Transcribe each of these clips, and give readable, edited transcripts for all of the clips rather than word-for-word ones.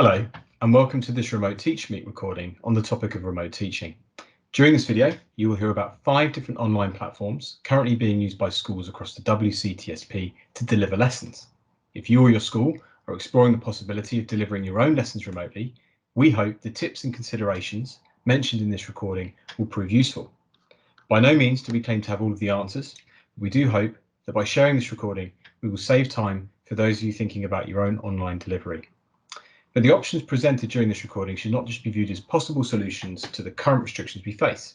Hello, and welcome to this Remote Teach Meet recording on the topic of remote teaching. During this video, you will hear about 5 different online platforms currently being used by schools across the WCTSP to deliver lessons. If you or your school are exploring the possibility of delivering your own lessons remotely, we hope the tips and considerations mentioned in this recording will prove useful. By no means do we claim to have all of the answers. We do hope that by sharing this recording, we will save time for those of you thinking about your own online delivery. But the options presented during this recording should not just be viewed as possible solutions to the current restrictions we face.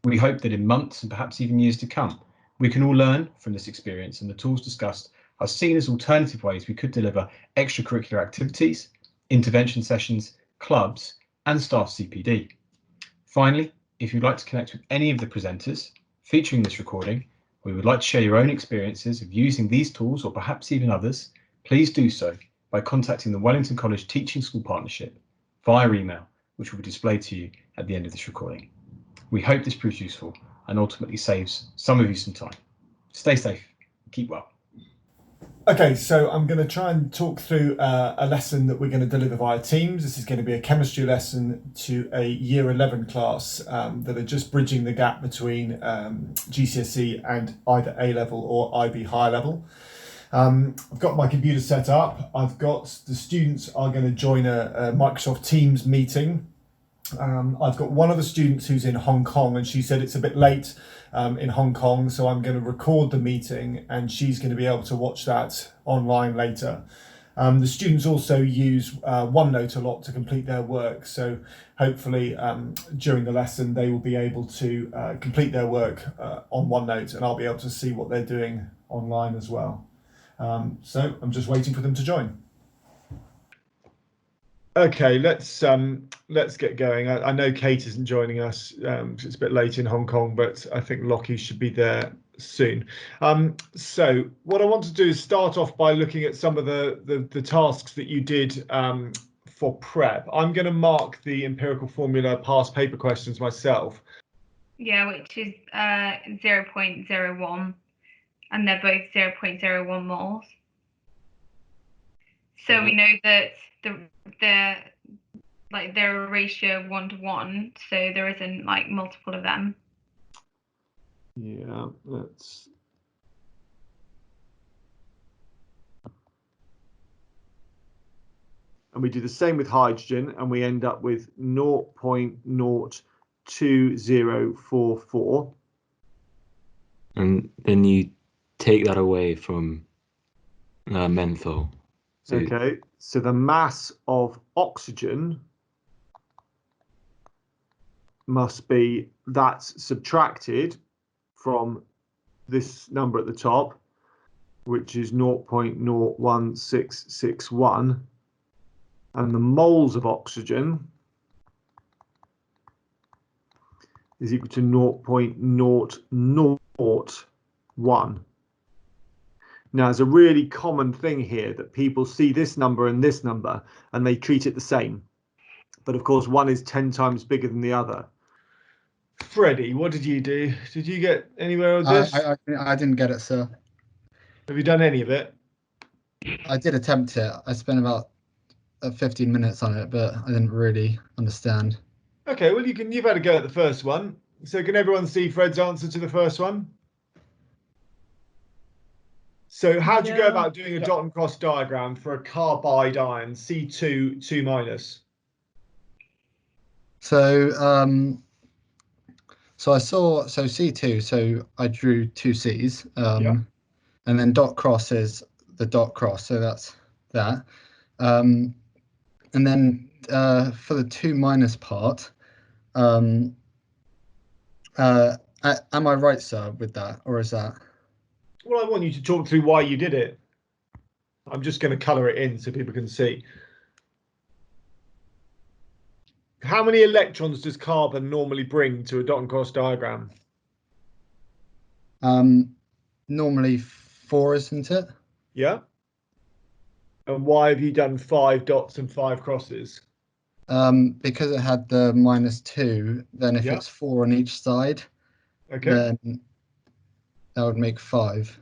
We hope that in months and perhaps even years to come, we can all learn from this experience, and the tools discussed are seen as alternative ways we could deliver extracurricular activities, intervention sessions, clubs, and staff CPD. Finally, if you'd like to connect with any of the presenters featuring this recording, or you would like to share your own experiences of using these tools or perhaps even others, please do so by contacting the Wellington College Teaching School Partnership via email, which will be displayed to you at the end of this recording. We hope this proves useful and ultimately saves some of you some time. Stay safe, keep well. Okay, so I'm going to try and talk through a lesson that we're going to deliver via Teams. This is going to be a chemistry lesson to a Year 11 class that are just bridging the gap between GCSE and either A-level or IB higher level. I've got my computer set up. I've got the students are going to join a Microsoft Teams meeting. I've got one of the students who's in Hong Kong, and she said it's a bit late in Hong Kong, so I'm going to record the meeting and she's going to be able to watch that online later. The students also use OneNote a lot to complete their work, so hopefully during the lesson they will be able to complete their work on OneNote, and I'll be able to see what they're doing online as well. So I'm just waiting for them to join. Okay, let's get going. I know Kate isn't joining us. It's a bit late in Hong Kong, but I think Lockie should be there soon. So what I want to do is start off by looking at some of the tasks that you did for prep. I'm going to mark the empirical formula past paper questions myself. Yeah, which is 0.01, and they're both 0.01 moles. So we know that they're a ratio of 1:1, so there isn't like multiple of them. Yeah, and we do the same with hydrogen, and we end up with 0.02044. And then you take that away from menthol. So okay, so the mass of oxygen must be that's subtracted from this number at the top, which is 0.01661, and the moles of oxygen is equal to 0.0001. Now, there's a really common thing here that people see this number and this number and they treat it the same. But of course, one is 10 times bigger than the other. Freddie, what did you do? Did you get anywhere with this? I didn't get it, sir. Have you done any of it? I did attempt it. I spent about 15 minutes on it, but I didn't really understand. Okay, well, you've had a go at the first one. So can everyone see Fred's answer to the first one? So how do you go about doing a dot and cross diagram for a carbide ion, C2, 2 minus? So I saw, so C2, so I drew 2 C's, and then dot cross is the dot cross, so that's that. And then for the 2 minus part, am I right, sir, with that, or is that? Well, I want you to talk through why you did it. I'm just going to colour it in so people can see. How many electrons does carbon normally bring to a dot and cross diagram? Normally 4, isn't it? Yeah. And why have you done 5 dots and 5 crosses? Because it had the -2, then if it's 4 on each side, okay, then that would make 5.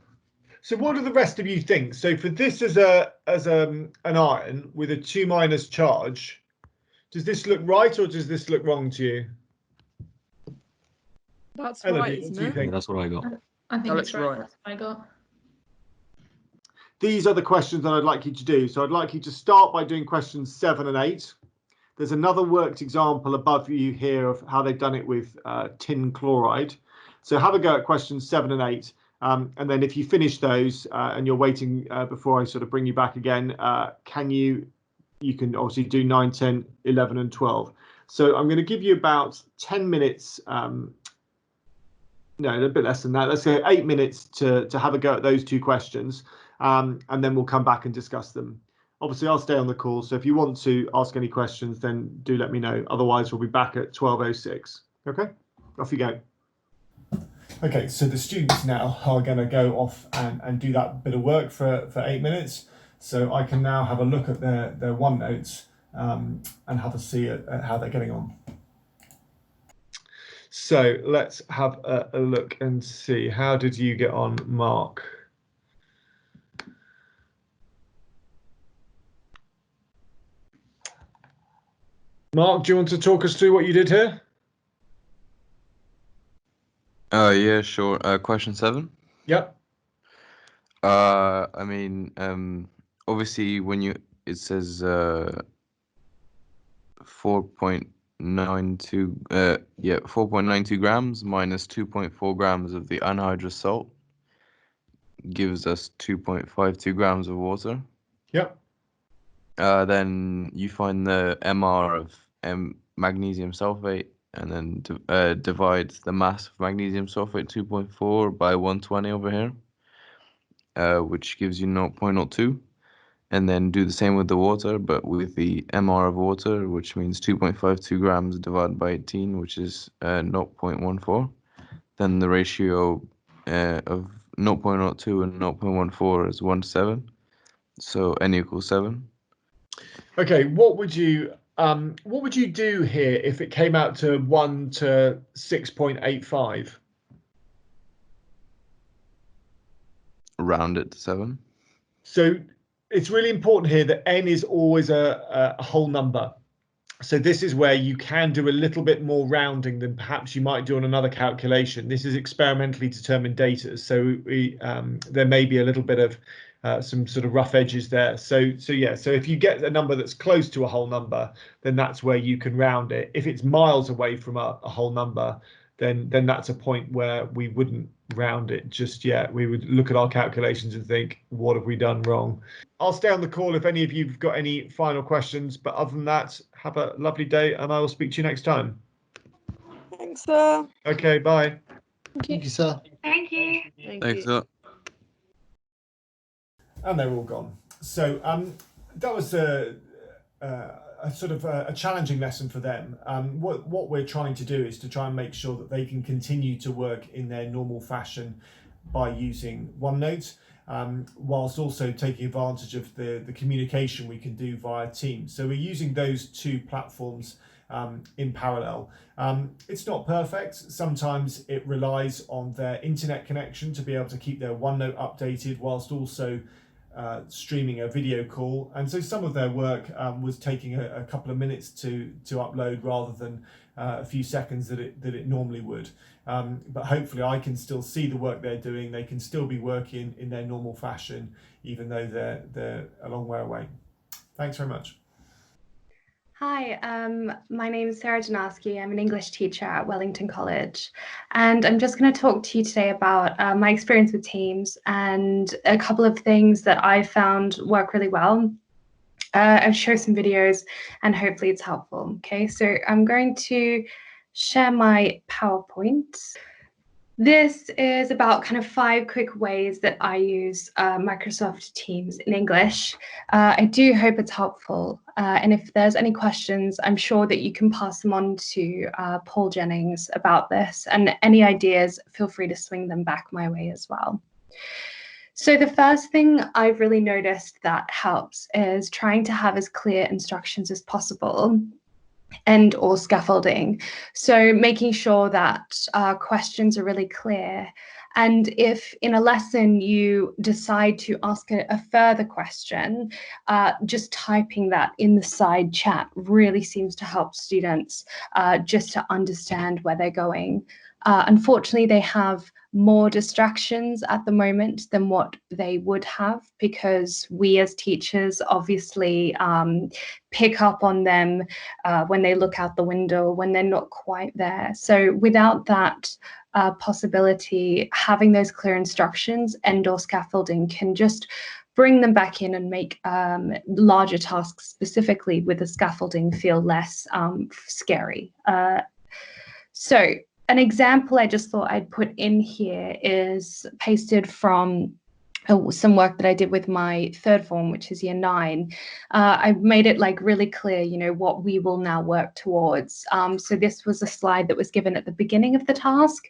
So what do the rest of you think? So for this as an iron with a 2- charge, does this look right or does this look wrong to you? That's Elodie, right, what isn't do you it? think? Yeah, that's what I got. I think That it's looks right. right. That's what I got. These are the questions that I'd like you to do. So I'd like you to start by doing questions 7 and 8. There's another worked example above you here of how they've done it with tin chloride. So have a go at questions 7 and 8. And then if you finish those and you're waiting before I sort of bring you back again, you can obviously do 9, 10, 11 and 12. So I'm going to give you about 10 minutes. No, a bit less than that. Let's say 8 minutes to have a go at those 2 questions. And then we'll come back and discuss them. Obviously, I'll stay on the call. So if you want to ask any questions, then do let me know. Otherwise, we'll be back at 12:06. Okay, off you go. Okay, so the students now are going to go off and do that bit of work for 8 minutes. So I can now have a look at their OneNotes and have a see at how they're getting on. So let's have a look and see. How did you get on, Mark? Mark, do you want to talk us through what you did here? Yeah, sure. Question 7. Yep. I mean, obviously it says 4.92 4.92 grams minus 2.4 grams of the anhydrous salt gives us 2.52 grams of water. Yep. Then you find the MR of magnesium sulfate and then divide the mass of magnesium sulfate 2.4 by 120 over here, which gives you 0.02. And then do the same with the water, but with the MR of water, which means 2.52 grams divided by 18, which is 0.14. Then the ratio of 0.02 and 0.14 is 1:7. So N equals 7. Okay, what would you do here if it came out to 1 to 6.85? Round it to 7. So it's really important here that n is always a whole number. So this is where you can do a little bit more rounding than perhaps you might do on another calculation. This is experimentally determined data, so there may be a little bit of some sort of rough edges there. So if you get a number that's close to a whole number, then that's where you can round it. If it's miles away from a whole number, then that's a point where we wouldn't round it just yet. We would look at our calculations and think, what have we done wrong? I'll stay on the call if any of you've got any final questions, but other than that, have a lovely day and I will speak to you next time. Thanks, sir. Okay, bye. Thank you, sir. Thank you. Thanks a lot. And they're all gone. So that was a sort of a challenging lesson for them. What we're trying to do is to try and make sure that they can continue to work in their normal fashion by using OneNote, whilst also taking advantage of the communication we can do via Teams. So we're using those 2 platforms in parallel. It's not perfect. Sometimes it relies on their internet connection to be able to keep their OneNote updated whilst also streaming a video call, and so some of their work was taking a couple of minutes to upload rather than a few seconds that it normally would. But hopefully I can still see the work they're doing. They can still be working in their normal fashion, even though they're a long way away. Thanks very much. Hi, my name is Sarah Janowski. I'm an English teacher at Wellington College, and I'm just going to talk to you today about my experience with Teams and a couple of things that I found work really well. I'll show some videos and hopefully it's helpful. Okay, so I'm going to share my PowerPoint. This is about kind of 5 quick ways that I use Microsoft Teams in English. I do hope it's helpful. And if there's any questions, I'm sure that you can pass them on to Paul Jennings about this. And any ideas, feel free to swing them back my way as well. So the first thing I've really noticed that helps is trying to have as clear instructions as possible and or scaffolding. So making sure that questions are really clear And if in a lesson you decide to ask a further question, just typing that in the side chat really seems to help students just to understand where they're going. Unfortunately, they have more distractions at the moment than what they would have, because we as teachers obviously pick up on them when they look out the window, when they're not quite there. So without that possibility, having those clear instructions and/or scaffolding can just bring them back in and make larger tasks, specifically with the scaffolding, feel less scary. So an example I just thought I'd put in here is pasted from some work that I did with my third form, which is year 9. I've made it like really clear, you know, what we will now work towards. So this was a slide that was given at the beginning of the task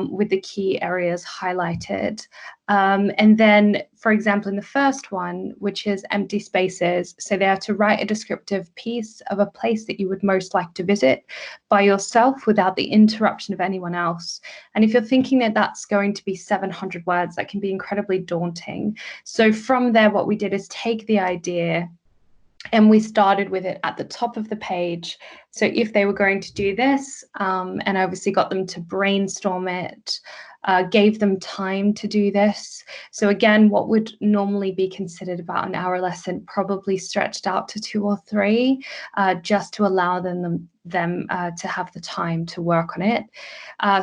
with the key areas highlighted. And then, for example, in the first one, which is empty spaces, so they are to write a descriptive piece of a place that you would most like to visit by yourself without the interruption of anyone else. And if you're thinking that that's going to be 700 words, that can be incredibly daunting. So from there, what we did is take the idea and we started with it at the top of the page. So if they were going to do this, and I obviously got them to brainstorm it, gave them time to do this. So again, what would normally be considered about an hour lesson probably stretched out to 2 or 3, just to allow them to have the time to work on it.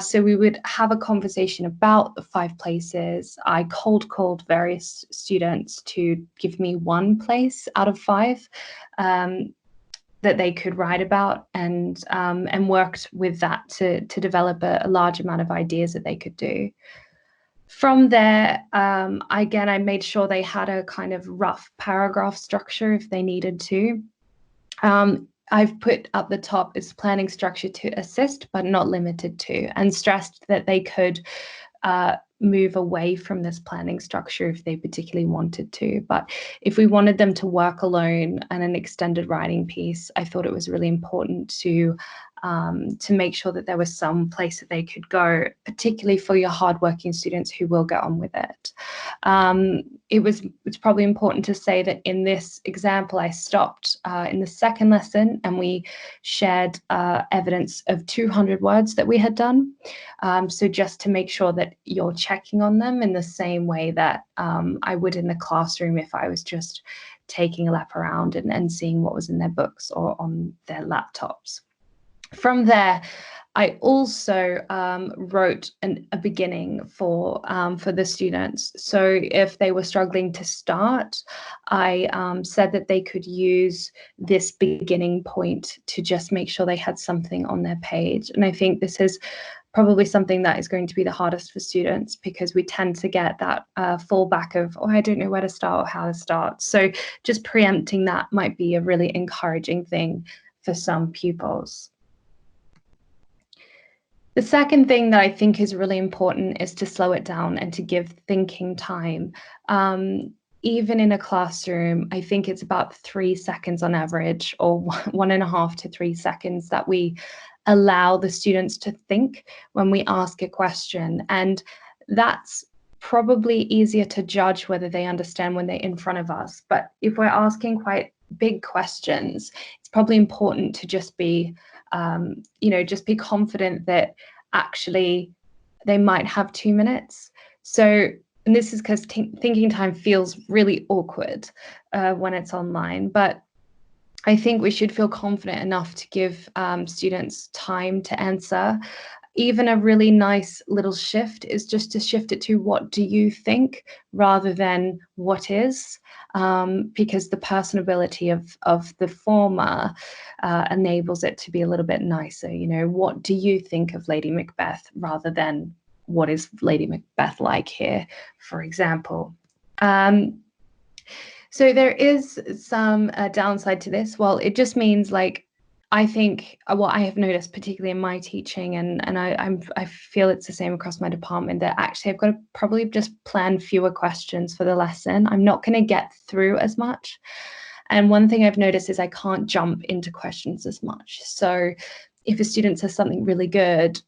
So we would have a conversation about the 5 places. I cold called various students to give me 1 place out of 5 that they could write about, and worked with that to develop a large amount of ideas that they could do. From there, again, I made sure they had a kind of rough paragraph structure if they needed to. I've put up the top is planning structure to assist, but not limited to, and stressed that they could move away from this planning structure if they particularly wanted to. But if we wanted them to work alone and an extended writing piece, I thought it was really important to make sure that there was some place that they could go, particularly for your hardworking students who will get on with it. It's probably important to say that in this example, I stopped in the second lesson and we shared evidence of 200 words that we had done. So just to make sure that you're checking on them in the same way that I would in the classroom if I was just taking a lap around and seeing what was in their books or on their laptops. From there, I also wrote a beginning for the students. So if they were struggling to start, I said that they could use this beginning point to just make sure they had something on their page. And I think this is probably something that is going to be the hardest for students, because we tend to get that fallback of, oh, I don't know where to start or how to start. So just preempting that might be a really encouraging thing for some pupils. The second thing that I think is really important is to slow it down and to give thinking time. Even in a classroom, I think it's about 3 seconds on average, or 1.5 to 3 seconds that we allow the students to think when we ask a question. And that's probably easier to judge whether they understand when they're in front of us. But if we're asking quite big questions, it's probably important to just be just be confident that actually they might have 2 minutes. So, and this is because thinking time feels really awkward when it's online, but I think we should feel confident enough to give students time to answer. Even a really nice little shift is just to shift it to what do you think rather than what is, because the personability of the former enables it to be a little bit nicer. You know, what do you think of Lady Macbeth rather than what is Lady Macbeth like here, for example. So there is some downside to this. Well, it just means, like, I think what I have noticed, particularly in my teaching, and I feel it's the same across my department, that actually I've got to probably just plan fewer questions for the lesson. I'm not going to get through as much. And one thing I've noticed is I can't jump into questions as much. So if a student says something really good,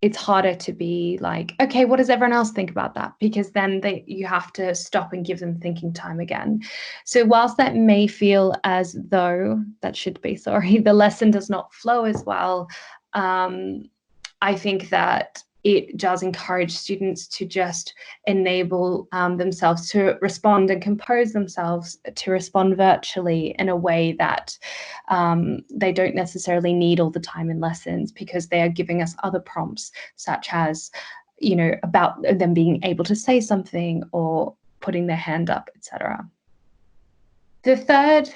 it's harder to be like, okay, what does everyone else think about that? Because then you have to stop and give them thinking time again. So whilst that may feel as though, the lesson does not flow as well, I think that it does encourage students to just enable themselves to respond and compose themselves to respond virtually in a way that they don't necessarily need all the time in lessons, because they are giving us other prompts, such as, about them being able to say something or putting their hand up, etc. The third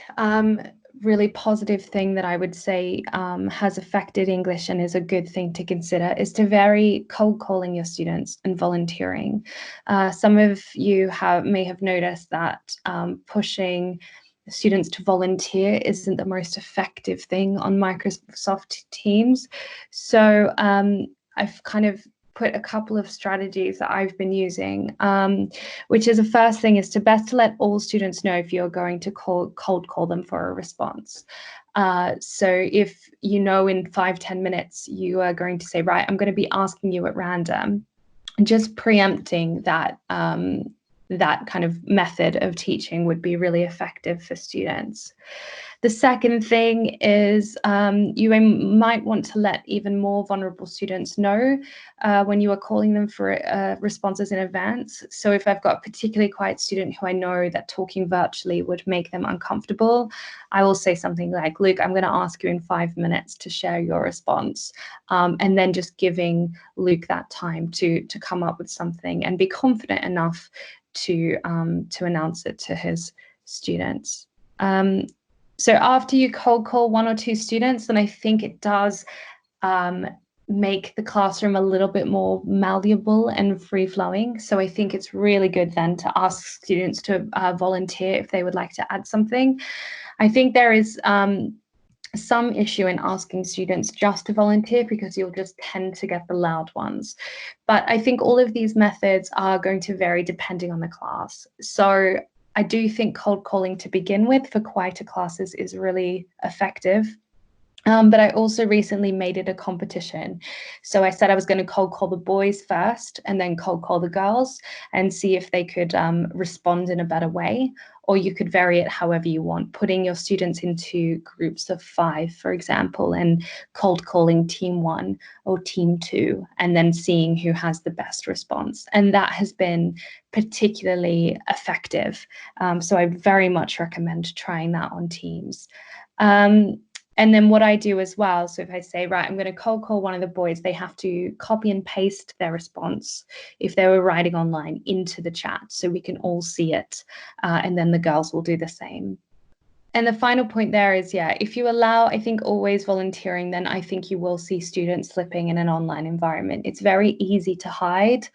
really positive thing that I would say has affected English and is a good thing to consider is to vary cold calling your students and volunteering. Some of you may have noticed that pushing students to volunteer isn't the most effective thing on Microsoft Teams. So I've kind of put a couple of strategies that I've been using, which is the first thing is to let all students know if you're going to cold call them for a response. So if in 5-10 minutes you are going to say, right, I'm going to be asking you at random, just preempting that that kind of method of teaching would be really effective for students. The second thing is you might want to let even more vulnerable students know when you are calling them for responses in advance. So if I've got a particularly quiet student who I know that talking virtually would make them uncomfortable, I will say something like, Luke, I'm going to ask you in 5 minutes to share your response. And then just giving Luke that time to come up with something and be confident enough to announce it to his students. So after you cold call 1 or 2 students, then I think it does make the classroom a little bit more malleable and free-flowing. So I think it's really good then to ask students to volunteer if they would like to add something. I think there is some issue in asking students just to volunteer because you'll just tend to get the loud ones. But I think all of these methods are going to vary depending on the class. So I do think cold calling to begin with for quieter classes is really effective. But I also recently made it a competition. So I said I was going to cold call the boys first and then cold call the girls and see if they could respond in a better way. Or you could vary it however you want, putting your students into groups of 5, for example, and cold calling team 1 or team 2, and then seeing who has the best response. And that has been particularly effective. So I very much recommend trying that on Teams. And then what I do as well, so if I say, right, I'm going to cold call one of the boys, they have to copy and paste their response if they were writing online into the chat so we can all see it. And then the girls will do the same. And the final point there is, if you allow, I think, always volunteering, then I think you will see students slipping in an online environment. It's very easy to hide.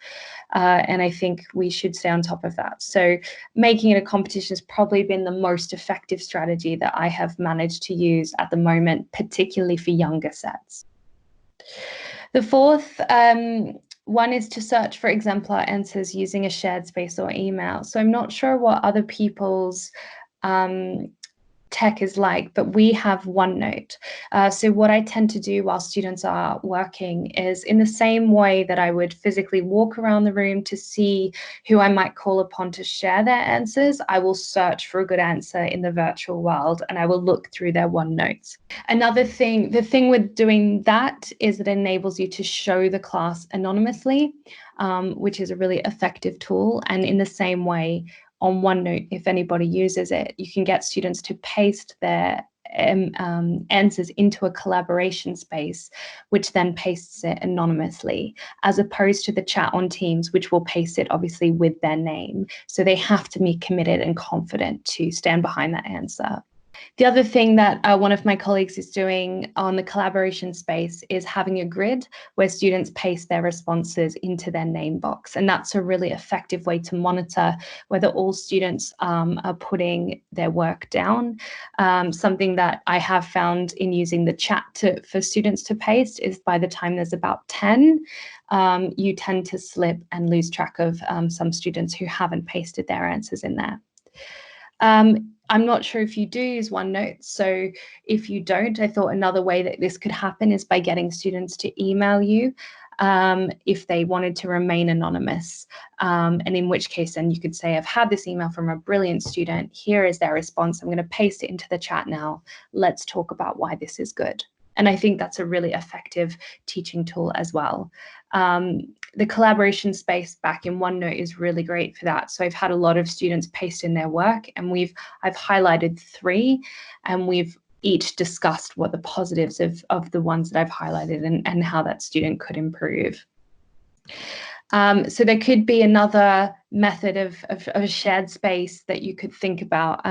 And I think we should stay on top of that. So making it a competition has probably been the most effective strategy that I have managed to use at the moment, particularly for younger sets. The fourth one is to search for exemplar answers using a shared space or email. So I'm not sure what other people's tech is like, but we have OneNote. So what I tend to do while students are working is, in the same way that I would physically walk around the room to see who I might call upon to share their answers, I will search for a good answer in the virtual world and I will look through their OneNotes. Another thing, the thing with doing that is it enables you to show the class anonymously, which is a really effective tool. And in the same way, on OneNote, if anybody uses it, you can get students to paste their answers into a collaboration space, which then pastes it anonymously, as opposed to the chat on Teams, which will paste it obviously with their name. So they have to be committed and confident to stand behind that answer. The other thing that one of my colleagues is doing on the collaboration space is having a grid where students paste their responses into their name box. And that's a really effective way to monitor whether all students are putting their work down. Something that I have found in using the chat for students to paste is by the time there's about 10, you tend to slip and lose track of some students who haven't pasted their answers in there. I'm not sure if you do use OneNote. So if you don't, I thought another way that this could happen is by getting students to email you if they wanted to remain anonymous. And in which case, then you could say, I've had this email from a brilliant student. Here is their response. I'm going to paste it into the chat now. Let's talk about why this is good. And I think that's a really effective teaching tool as well. The collaboration space back in OneNote is really great for that. So I've had a lot of students paste in their work, and I've highlighted 3, and we've each discussed what the positives of the ones that I've highlighted and how that student could improve. So there could be another method of a shared space that you could think about,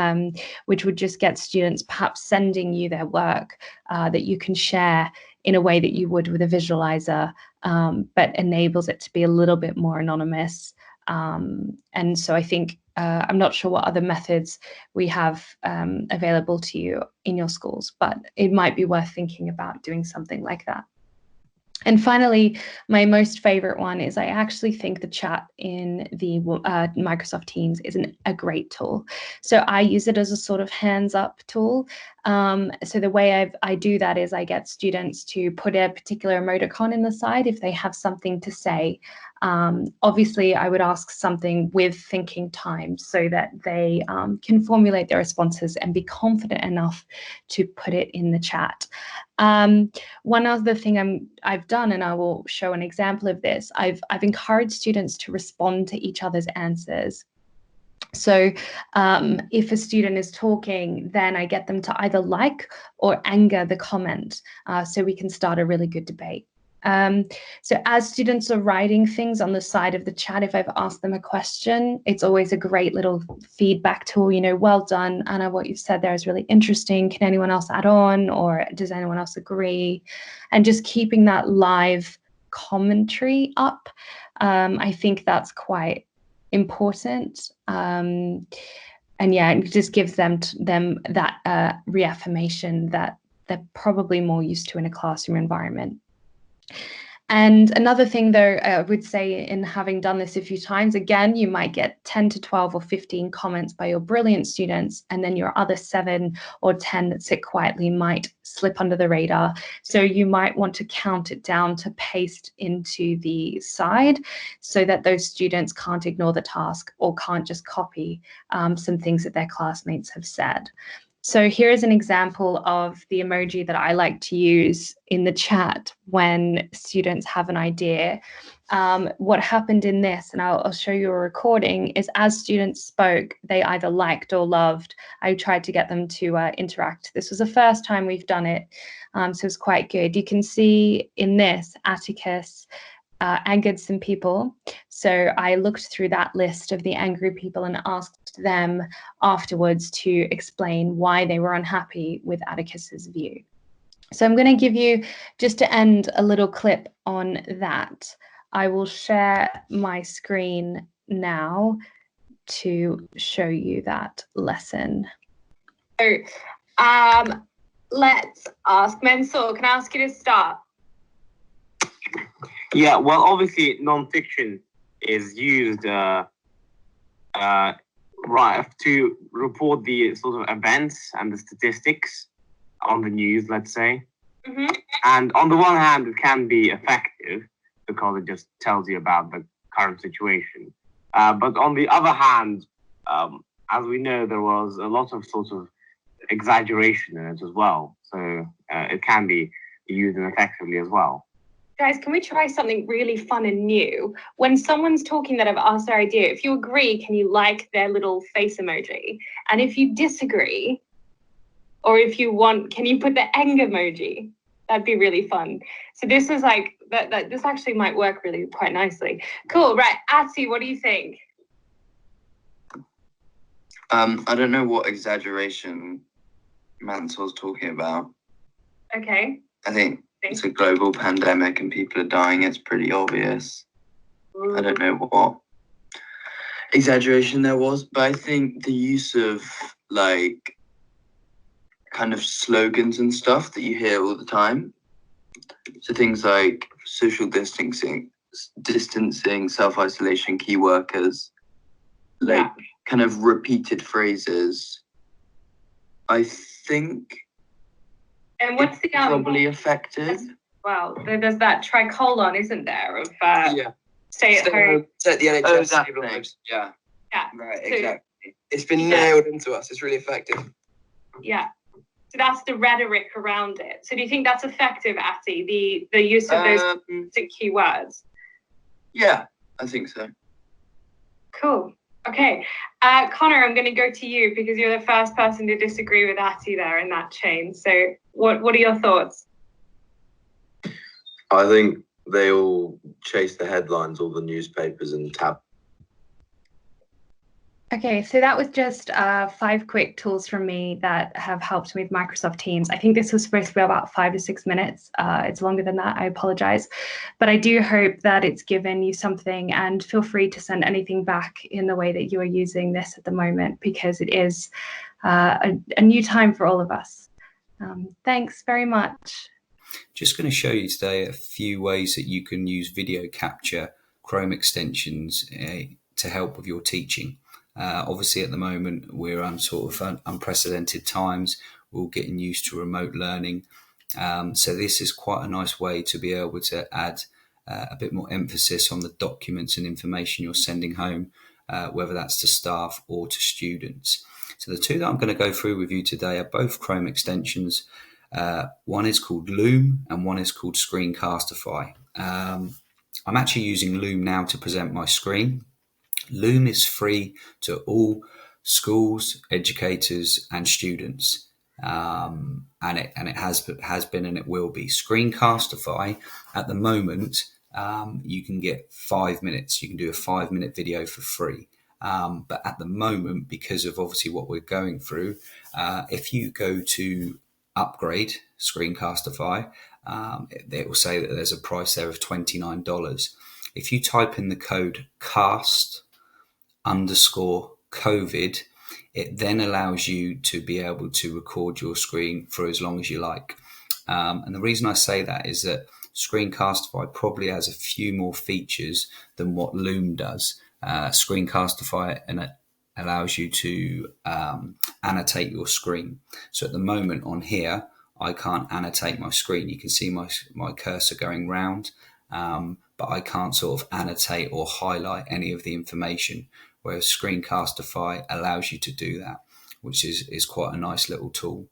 which would just get students perhaps sending you their work that you can share in a way that you would with a visualizer, but enables it to be a little bit more anonymous. And so I think, I'm not sure what other methods we have available to you in your schools, but it might be worth thinking about doing something like that. And finally, my most favorite one is I actually think the chat in the Microsoft Teams is a great tool. So I use it as a sort of hands-up tool. So the way I do that is I get students to put a particular emoticon in the side if they have something to say. Obviously, I would ask something with thinking time so that they can formulate their responses and be confident enough to put it in the chat. One other thing I've done, and I will show an example of this, I've encouraged students to respond to each other's answers. So if a student is talking, then I get them to either like or anger the comment, so we can start a really good debate. So as students are writing things on the side of the chat, if I've asked them a question, it's always a great little feedback tool. You know, well done, Anna, what you've said there is really interesting. Can anyone else add on, or does anyone else agree? And just keeping that live commentary up, I think that's quite important. And yeah, it just gives them that reaffirmation that they're probably more used to in a classroom environment. And another thing, though, I would say, in having done this a few times, again, you might get 10 to 12 or 15 comments by your brilliant students, and then your other 7 or 10 that sit quietly might slip under the radar. So you might want to count it down to paste into the side so that those students can't ignore the task or can't just copy some things that their classmates have said. So here is an example of the emoji that I like to use in the chat when students have an idea. What happened in this, and I'll show you a recording, is as students spoke, they either liked or loved. I tried to get them to interact. This was the first time we've done it, so it's quite good. You can see in this, Atticus angered some people. So I looked through that list of the angry people and asked them afterwards to explain why they were unhappy with Atticus's view. So I'm going to give you, just to end, a little clip on that. I will share my screen now to show you that lesson. So let's ask Mansoor, can I ask you to start? Yeah, well, obviously, non-fiction is used right to report the sort of events and the statistics on the news, let's say. Mm-hmm. And on the one hand, it can be effective because it just tells you about the current situation. But on the other hand, as we know, there was a lot of sort of exaggeration in it as well. So it can be used ineffectively as well. Guys, can we try something really fun and new? When someone's talking that I've asked their idea, if you agree, can you like their little face emoji? And if you disagree, or if you want, can you put the anger emoji? That'd be really fun. So this is like, this actually might work really quite nicely. Cool, right, Atsi, what do you think? I don't know what exaggeration Mansour's talking about. Okay. I think it's a global pandemic and people are dying. It's pretty obvious. I don't know what exaggeration there was, but I think the use of like kind of slogans and stuff that you hear all the time. So things like social distancing, self-isolation, key workers, like kind of repeated phrases. I think and what's the probably effective. well. There's that tricolon, isn't there, of stay at home. Set the NHS that table. thing. Yeah. Yeah. Right. So- Exactly. It's been nailed into us. It's really effective. Yeah. So that's the rhetoric around it. So do you think that's effective, Atty, the use of those specific keywords? Yeah, I think so. Cool. Okay. Connor, I'm going to go to you because you're the first person to disagree with Atty there in that chain. So what are your thoughts? I think they all chase the headlines, all the newspapers and tab. Okay, so that was just 5 quick tools from me that have helped me with Microsoft Teams. I think this was supposed to be about 5 to 6 minutes. It's longer than that, I apologize. But I do hope that it's given you something, and feel free to send anything back in the way that you are using this at the moment, because it is a new time for all of us. Thanks very much. Just going to show you today a few ways that you can use video capture Chrome extensions to help with your teaching. Obviously, at the moment, we're on sort of unprecedented times. We're all getting used to remote learning. So this is quite a nice way to be able to add a bit more emphasis on the documents and information you're sending home, whether that's to staff or to students. So the two that I'm going to go through with you today are both Chrome extensions. One is called Loom and one is called Screencastify. I'm actually using Loom now to present my screen. Loom is free to all schools, educators and students, and it has been and it will be. Screencastify, at the moment, you can get 5 minutes. You can do a 5-minute video for free. But at the moment, because of obviously what we're going through, if you go to upgrade Screencastify, it will say that there's a price there of $29. If you type in the code cast_COVID, it then allows you to be able to record your screen for as long as you like. And the reason I say that is that Screencastify probably has a few more features than what Loom does. Screencastify allows you to annotate your screen. So at the moment on here, I can't annotate my screen. You can see my cursor going round, but I can't sort of annotate or highlight any of the information, whereas Screencastify allows you to do that, which is quite a nice little tool.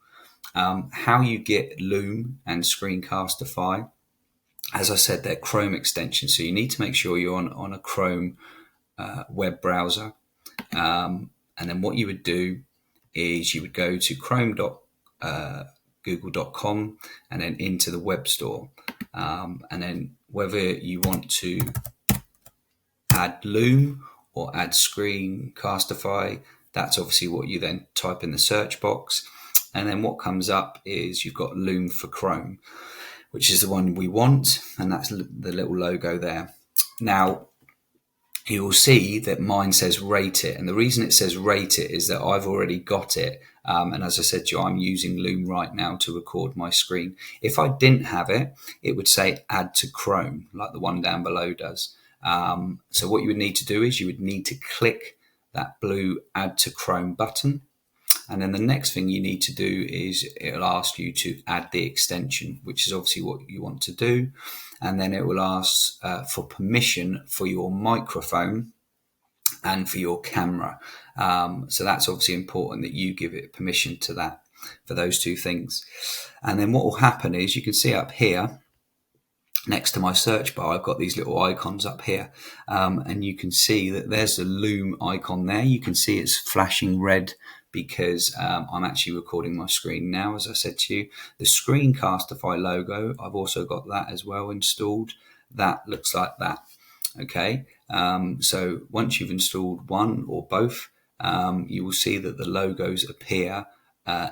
How you get Loom and Screencastify, as I said, they're Chrome extensions, so you need to make sure you're on a Chrome web browser. And then what you would do is you would go to chrome.google.com and then into the web store. And then whether you want to add Loom or add Screencastify, that's obviously what you then type in the search box. And then what comes up is you've got Loom for Chrome, which is the one we want. And that's the little logo there. Now, you will see that mine says rate it. And the reason it says rate it is that I've already got it. And as I said to you, I'm using Loom right now to record my screen. If I didn't have it, it would say add to Chrome, like the one down below does. So what you would need to do is you would need to click that blue add to Chrome button. And then the next thing you need to do is it'll ask you to add the extension, which is obviously what you want to do. And then it will ask for permission for your microphone and for your camera. So that's obviously important that you give it permission to that, for those two things. And then what will happen is you can see up here, next to my search bar, I've got these little icons up here. And you can see that there's a Loom icon there. You can see it's flashing red because I'm actually recording my screen now, as I said to you. The Screencastify logo, I've also got that as well installed. That looks like that. Okay, so once you've installed one or both, you will see that the logos appear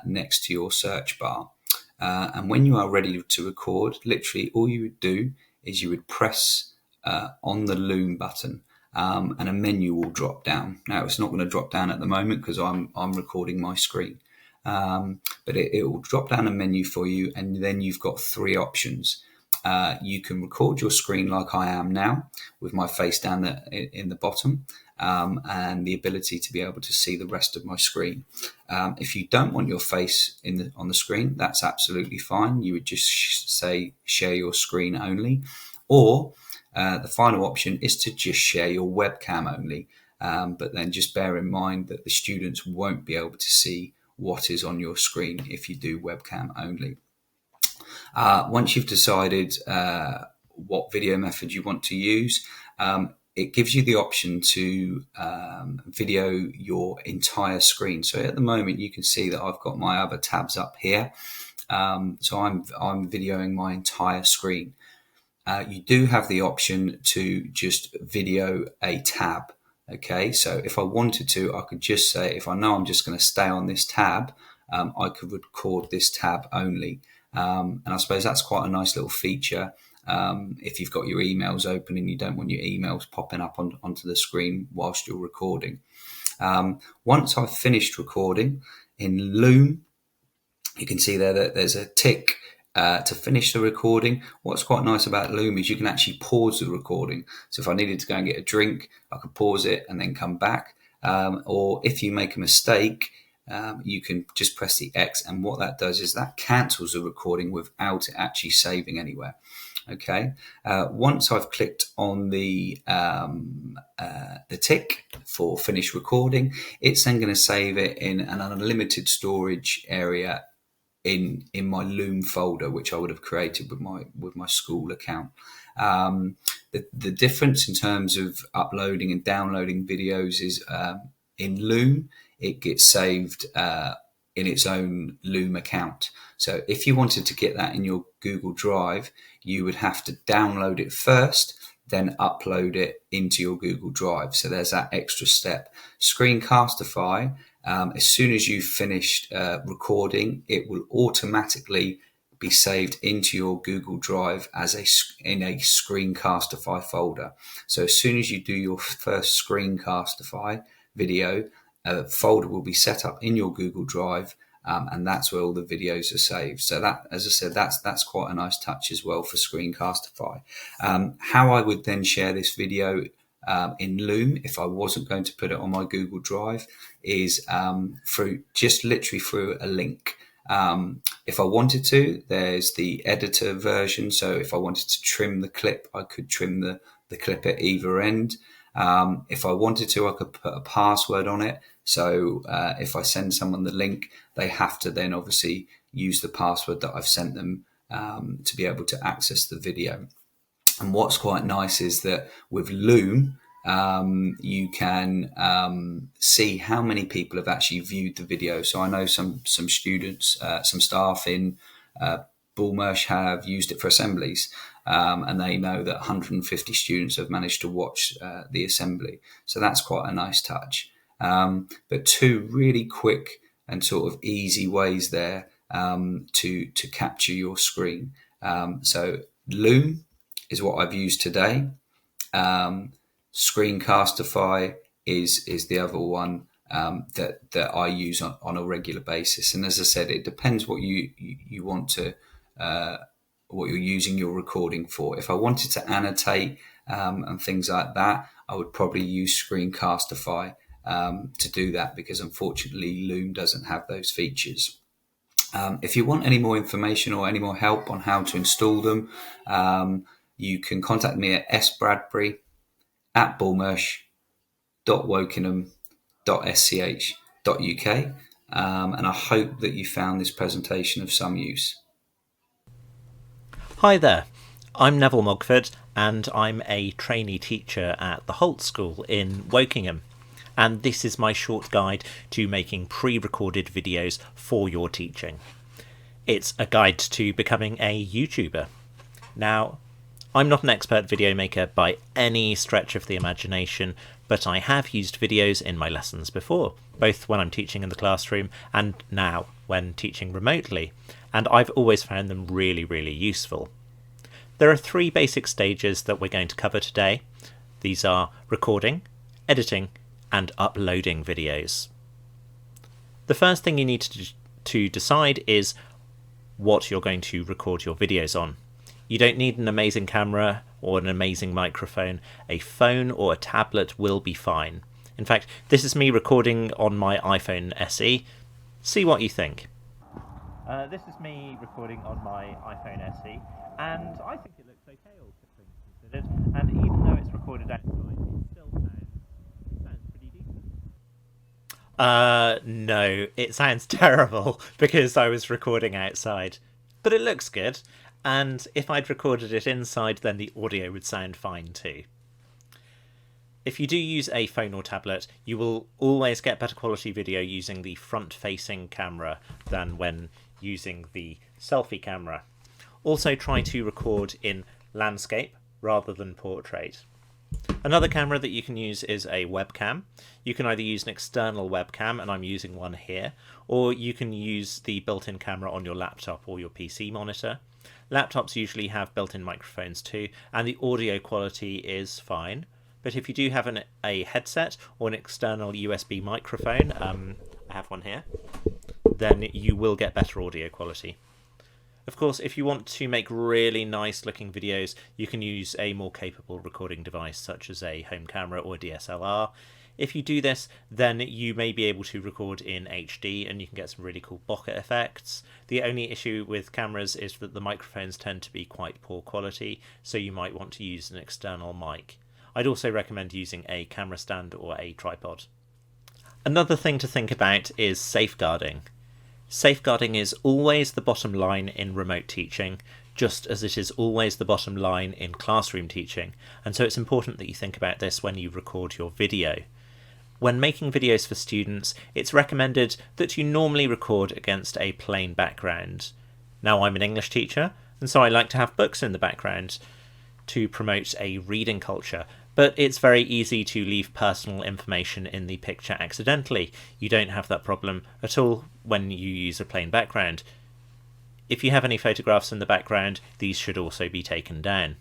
next to your search bar. And when you are ready to record, literally all you would do is you would press on the Loom button, and a menu will drop down. Now it's not going to drop down at the moment because I'm recording my screen, but it will drop down a menu for you, and then you've got 3 options. You can record your screen like I am now with my face down in the bottom. and the ability to be able to see the rest of my screen. If you don't want your face on the screen, that's absolutely fine. You would just say share your screen only, or the final option is to just share your webcam only. But then just bear in mind that the students won't be able to see what is on your screen if you do webcam only. Once you've decided what video method you want to use, it gives you the option to video your entire screen. So at the moment you can see that I've got my other tabs up here. So I'm videoing my entire screen. You do have the option to just video a tab. Okay, so if I wanted to, I could just say, if I know I'm just going to stay on this tab, I could record this tab only. And I suppose that's quite a nice little feature. If you've got your emails open and you don't want your emails popping up onto the screen whilst you're recording. Once I've finished recording in Loom, you can see there that there's a tick to finish the recording. What's quite nice about Loom is you can actually pause the recording. So if I needed to go and get a drink, I could pause it and then come back. Or if you make a mistake, you can just press the X, and what that does is that cancels the recording without it actually saving anywhere. Okay. Once I've clicked on the tick for finish recording, it's then going to save it in an unlimited storage area in my Loom folder, which I would have created with my school account. The difference in terms of uploading and downloading videos is in Loom, it gets saved in its own Loom account. So if you wanted to get that in your Google Drive, you would have to download it first, then upload it into your Google Drive. So there's that extra step. Screencastify, as soon as you've finished recording, it will automatically be saved into your Google Drive in a Screencastify folder. So as soon as you do your first Screencastify video, a folder will be set up in your Google Drive, and that's where all the videos are saved. So that, as I said, that's quite a nice touch as well for Screencastify. How I would then share this video in Loom, if I wasn't going to put it on my Google Drive, is literally through a link. If I wanted to, there's the editor version. So if I wanted to trim the clip, I could trim the clip at either end. If I wanted to, I could put a password on it. So if I send someone the link, they have to then obviously use the password that I've sent them to be able to access the video. And what's quite nice is that with Loom, you can see how many people have actually viewed the video. So I know some students, some staff in Bullmarsh have used it for assemblies, and they know that 150 students have managed to watch the assembly. So that's quite a nice touch. But two really quick and sort of easy ways there to capture your screen. So Loom is what I've used today. Screencastify is the other one that I use on a regular basis. And as I said, it depends what you want to what you're using your recording for. If I wanted to annotate and things like that, I would probably use Screencastify to do that, because unfortunately Loom doesn't have those features. If you want any more information or any more help on how to install them, you can contact me at sbradbury@bullmarsh.wokingham.sch.uk, and I hope that you found this presentation of some use. Hi there, I'm Neville Mogford, and I'm a trainee teacher at the Holt School in Wokingham, and this is my short guide to making pre-recorded videos for your teaching. It's a guide to becoming a YouTuber. Now, I'm not an expert video maker by any stretch of the imagination, but I have used videos in my lessons before, both when I'm teaching in the classroom and now when teaching remotely, and I've always found them really, really useful. There are three basic stages that we're going to cover today. These are recording, editing, and uploading videos. The first thing you need to decide is what you're going to record your videos on. You don't need an amazing camera or an amazing microphone. A phone or a tablet will be fine. In fact, this is me recording on my iPhone SE. See what you think. This is me recording on my iPhone SE, and I think it looks okay, all things considered. And even though it's recorded outside, it still sounds pretty decent. No, it sounds terrible because I was recording outside. But it looks good, and if I'd recorded it inside, then the audio would sound fine too. If you do use a phone or tablet, you will always get better quality video using the front-facing camera than when using the selfie camera. Also try to record in landscape rather than portrait. Another camera that you can use is a webcam. You can either use an external webcam, and I'm using one here, or you can use the built-in camera on your laptop or your PC monitor. Laptops usually have built-in microphones too, and the audio quality is fine. But if you do have a headset or an external USB microphone, I have one here, then you will get better audio quality. Of course, if you want to make really nice looking videos, you can use a more capable recording device such as a home camera or DSLR. If you do this, then you may be able to record in HD and you can get some really cool bokeh effects. The only issue with cameras is that the microphones tend to be quite poor quality, so you might want to use an external mic. I'd also recommend using a camera stand or a tripod. Another thing to think about is safeguarding. Safeguarding is always the bottom line in remote teaching, just as it is always the bottom line in classroom teaching, and so it's important that you think about this when you record your video. When making videos for students, it's recommended that you normally record against a plain background. Now, I'm an English teacher, and so I like to have books in the background to promote a reading culture, but it's very easy to leave personal information in the picture accidentally. You don't have that problem at all when you use a plain background. If you have any photographs in the background, these should also be taken down.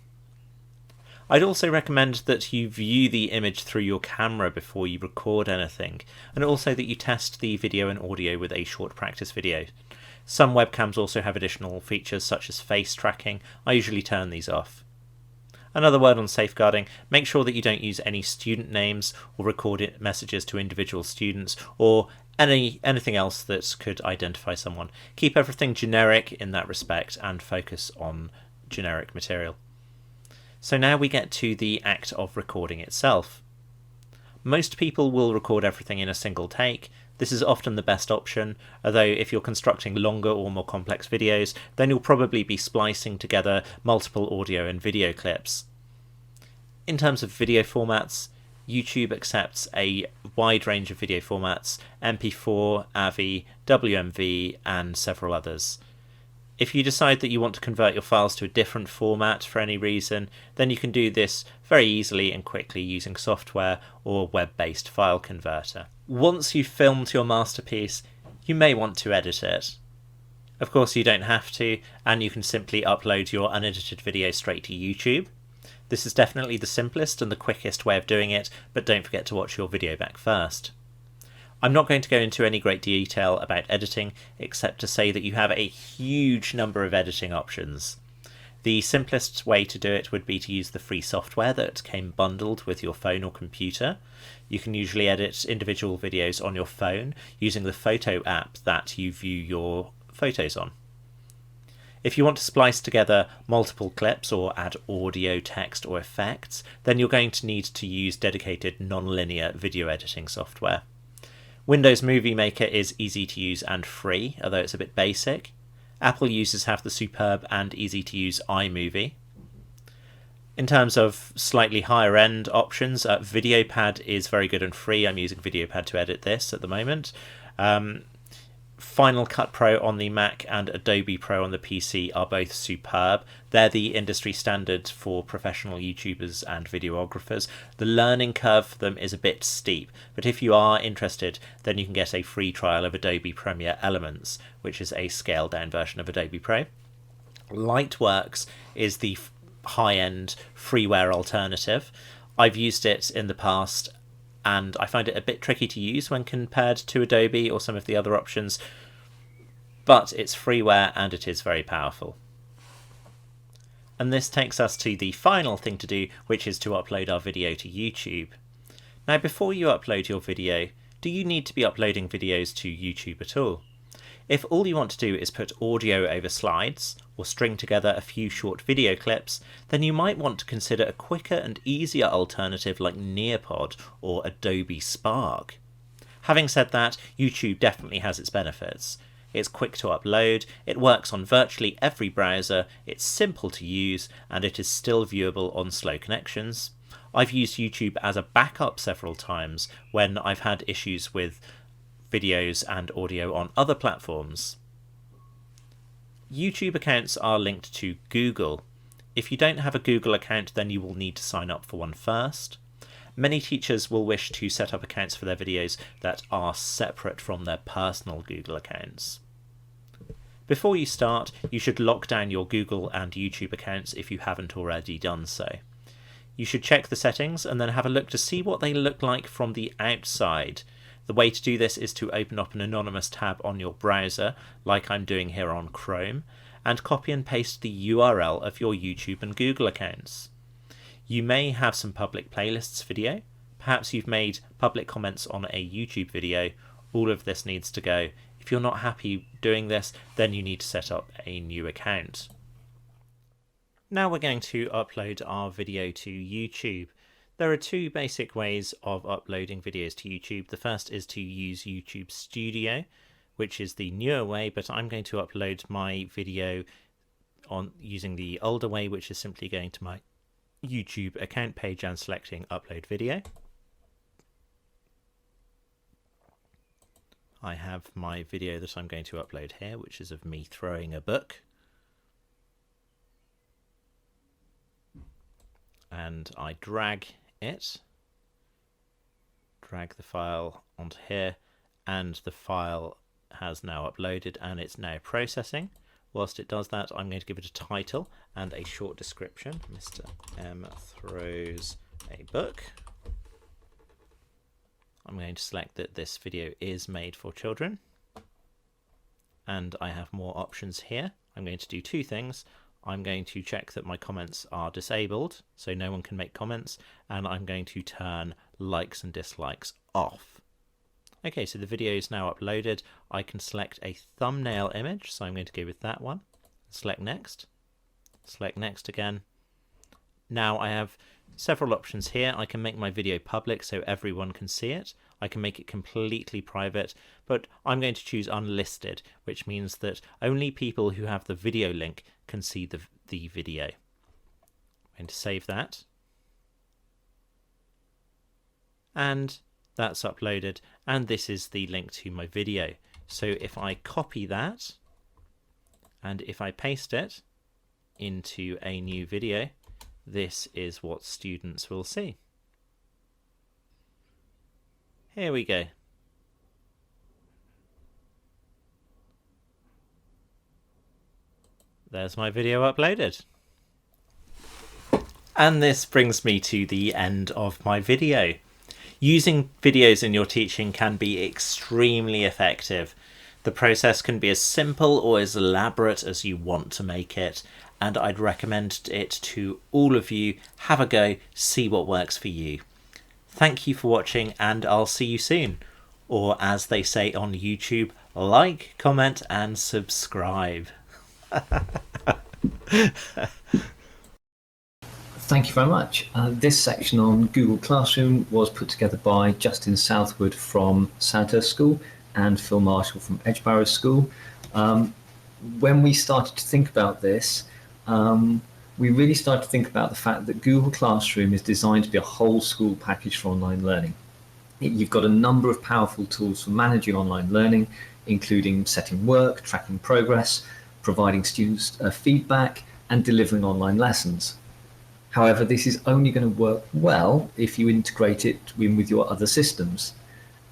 I'd also recommend that you view the image through your camera before you record anything, and also that you test the video and audio with a short practice video. Some webcams also have additional features such as face tracking. I usually turn these off. Another word on safeguarding: make sure that you don't use any student names or record messages to individual students or anything else that could identify someone. Keep everything generic in that respect and focus on generic material. So now we get to the act of recording itself. Most people will record everything in a single take. This is often the best option, although if you're constructing longer or more complex videos, then you'll probably be splicing together multiple audio and video clips. In terms of video formats, YouTube accepts a wide range of video formats: MP4, AVI, WMV, and several others. If you decide that you want to convert your files to a different format for any reason, then you can do this very easily and quickly using software or web-based file converter. Once you've filmed your masterpiece, you may want to edit it. Of course, you don't have to, and you can simply upload your unedited video straight to YouTube. This is definitely the simplest and the quickest way of doing it, but don't forget to watch your video back first. I'm not going to go into any great detail about editing, except to say that you have a huge number of editing options. The simplest way to do it would be to use the free software that came bundled with your phone or computer. You can usually edit individual videos on your phone using the photo app that you view your photos on. If you want to splice together multiple clips or add audio, text or effects, then you're going to need to use dedicated non-linear video editing software. Windows Movie Maker is easy to use and free, although it's a bit basic. Apple users have the superb and easy to use iMovie. In terms of slightly higher end options, VideoPad is very good and free. I'm using VideoPad to edit this at the moment. Final Cut Pro on the Mac and Adobe Pro on the PC are both superb. They're the industry standard for professional YouTubers and videographers. The learning curve for them is a bit steep, but if you are interested, then you can get a free trial of Adobe Premiere Elements, which is a scaled down version of Adobe Pro. Lightworks is the high-end freeware alternative. I've used it in the past and I find it a bit tricky to use when compared to Adobe or some of the other options, but it's freeware and it is very powerful. And this takes us to the final thing to do, which is to upload our video to YouTube. Now, before you upload your video, do you need to be uploading videos to YouTube at all? If all you want to do is put audio over slides or string together a few short video clips, then you might want to consider a quicker and easier alternative like Nearpod or Adobe Spark. Having said that, YouTube definitely has its benefits. It's quick to upload, it works on virtually every browser, it's simple to use, and it is still viewable on slow connections. I've used YouTube as a backup several times when I've had issues with videos and audio on other platforms. YouTube accounts are linked to Google. If you don't have a Google account, then you will need to sign up for one first. Many teachers will wish to set up accounts for their videos that are separate from their personal Google accounts. Before you start, you should lock down your Google and YouTube accounts if you haven't already done so. You should check the settings and then have a look to see what they look like from the outside. The way to do this is to open up an anonymous tab on your browser, like I'm doing here on Chrome, and copy and paste the URL of your YouTube and Google accounts. You may have some public playlists video, perhaps you've made public comments on a YouTube video. All of this needs to go. If you're not happy doing this, then you need to set up a new account. Now we're going to upload our video to YouTube. There are two basic ways of uploading videos to YouTube. The first is to use YouTube Studio, which is the newer way, but I'm going to upload my video on using the older way, which is simply going to my YouTube account page and selecting Upload Video. I have my video that I'm going to upload here, which is of me throwing a book. And I drag the file onto here, and the file has now uploaded and it's now processing. Whilst it does that, I'm going to give it a title and a short description. Mr. M throws a book. I'm going to select that this video is made for children, and I have more options here. I'm going to do two things. I'm going to check that my comments are disabled, so no one can make comments, and I'm going to turn likes and dislikes off. Okay, so the video is now uploaded. I can select a thumbnail image, so I'm going to go with that one. Select next again. Now I have several options here. I can make my video public so everyone can see it. I can make it completely private, but I'm going to choose unlisted, which means that only people who have the video link can see the video. I'm going to save that. And that's uploaded, and this is the link to my video. So if I copy that, and if I paste it into a new video, this is what students will see. Here we go. There's my video uploaded. And this brings me to the end of my video. Using videos in your teaching can be extremely effective. The process can be as simple or as elaborate as you want to make it, and I'd recommend it to all of you. Have a go, see what works for you. Thank you for watching, and I'll see you soon. Or as they say on YouTube, like, comment and subscribe. Thank you very much. This section on Google Classroom was put together by Justin Southwood from Sandhurst School and Phil Marshall from Edgebarrow School. When we started to think about this, we really started to think about the fact that Google Classroom is designed to be a whole school package for online learning. You've got a number of powerful tools for managing online learning, including setting work, tracking progress, providing students feedback, and delivering online lessons. However, this is only going to work well if you integrate it in with your other systems.